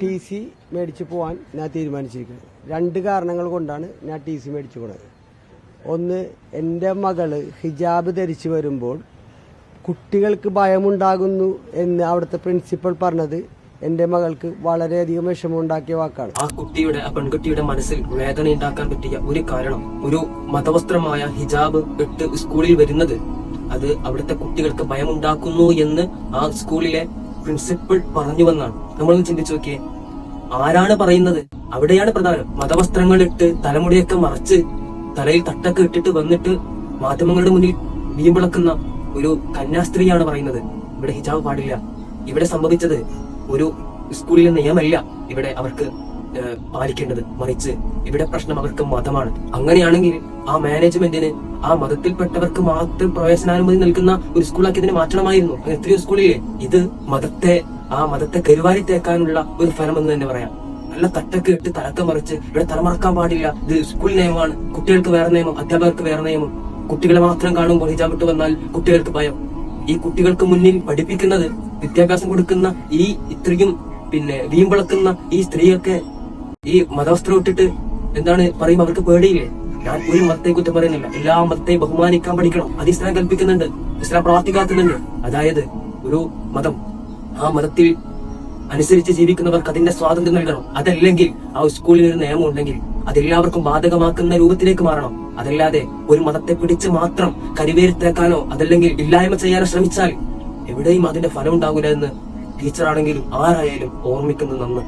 TC മേടിച്ച് പോകാൻ ഞാൻ തീരുമാനിച്ചിരിക്കുന്നത്. രണ്ട് കാരണങ്ങൾ കൊണ്ടാണ് ഞാൻ TC മേടിച്ചു പോണത്. ഒന്ന്, എൻ്റെ മകള് ഹിജാബ് ധരിച്ചു വരുമ്പോൾ കുട്ടികൾക്ക് ഭയമുണ്ടാകുന്നു എന്ന് അവിടുത്തെ പ്രിൻസിപ്പൽ പറഞ്ഞത് എൻ്റെ മകൾക്ക് വളരെയധികം വിഷമമുണ്ടാക്കിയ വാക്കാണ്. ആ പെൺകുട്ടിയുടെ മനസ്സിൽ വേദന ഉണ്ടാക്കാൻ പറ്റിയ ഒരു കാരണം, ഒരു മതവസ്ത്രമായ ഹിജാബ് ഇട്ട് സ്കൂളിൽ വരുന്നത് അത് അവിടുത്തെ കുട്ടികൾക്ക് ഭയമുണ്ടാക്കുന്നു എന്ന് ആ സ്കൂളിലെ പ്രിൻസിപ്പൽ പറഞ്ഞുവെന്നാണ്. നമ്മളൊന്ന് ചിന്തിച്ചു നോക്കിയേ, ആരാണ് പറയുന്നത്? അവിടെയാണ് പ്രധാനം. മതവസ്ത്രങ്ങൾ ഇട്ട് തലമുടിയൊക്കെ മറച്ച് തലയിൽ തട്ടൊക്കെ ഇട്ടിട്ട് വന്നിട്ട് മാധ്യമങ്ങളുടെ മുന്നിൽ വീമ്പിളക്കുന്ന ഒരു കന്യാസ്ത്രീയാണ് പറയുന്നത് ഇവിടെ ഹിജാബ് പാടില്ല. ഇവിടെ സംഭവിച്ചത് ഒരു സ്കൂളിലെ നിയമമല്ല ഇവിടെ അവർക്ക് പാലിക്കേണ്ടത്, മറിച്ച് ഇവിടെ പ്രശ്നം അവർക്ക് മതമാണ്. അങ്ങനെയാണെങ്കിൽ ആ മാനേജ്മെന്റിന് ആ മതത്തിൽപ്പെട്ടവർക്ക് മാത്രം പ്രവേശനാനുമതി നൽകുന്ന ഒരു സ്കൂളാക്കി ഇതിനെ മാറ്റണമായിരുന്നു. എത്രയോ സ്കൂളിലെ ഇത് മതത്തെ കരുവാരി തേക്കാനുള്ള ഒരു ഫലമെന്ന് തന്നെ പറയാം. നല്ല തട്ടൊക്കെ ഇട്ട് തലക്ക മറിച്ച് ഇവിടെ തലമറക്കാൻ പാടില്ല, ഇത് സ്കൂൾ നിയമമാണ്, കുട്ടികൾക്ക് വേറെ നിയമം, അധ്യാപകർക്ക് വേറെ നിയമം, കുട്ടികളെ മാത്രം കാണുമ്പോൾ ഹിജാബ് ഇട്ട് വന്നാൽ കുട്ടികൾക്ക് ഭയം. ഈ കുട്ടികൾക്ക് മുന്നിൽ പഠിപ്പിക്കുന്നത്, വിദ്യാഭ്യാസം കൊടുക്കുന്ന ഈ ഇത്രയും വീമ്പിളക്കുന്ന ഈ സ്ത്രീയൊക്കെ ഈ മതവസ്ത്രം ഇട്ടിട്ട് എന്താണ് പറയും, അവർക്ക് പേടിയില്ലേ? ഞാൻ ഒരു മതത്തെ കുറ്റം പറയുന്നില്ല, എല്ലാ മതത്തെയും ബഹുമാനിക്കാൻ പഠിക്കണം. അത് ഇസ്ലാം കൽപ്പിക്കുന്നുണ്ട്, ഇസ്ലാം പ്രവർത്തിക്കാക്കുന്നുണ്ട്. അതായത് ഒരു മതം, ആ മതത്തിൽ അനുസരിച്ച് ജീവിക്കുന്നവർക്ക് അതിന്റെ സ്വാതന്ത്ര്യം നൽകണം. അതല്ലെങ്കിൽ ആ സ്കൂളിൽ ഒരു നിയമം ഉണ്ടെങ്കിൽ അതെല്ലാവർക്കും ബാധകമാക്കുന്ന രൂപത്തിലേക്ക് മാറണം. അതല്ലാതെ ഒരു മതത്തെ പിടിച്ച് മാത്രം കരിവേരിത്തേക്കാനോ അതല്ലെങ്കിൽ ഇല്ലായ്മ ചെയ്യാനോ ശ്രമിച്ചാൽ എവിടെയും അതിന്റെ ഫലം ഉണ്ടാകില്ല എന്ന് ടീച്ചറാണെങ്കിലും ആരായാലും ഓർമ്മിക്കുന്നത് നന്ന്.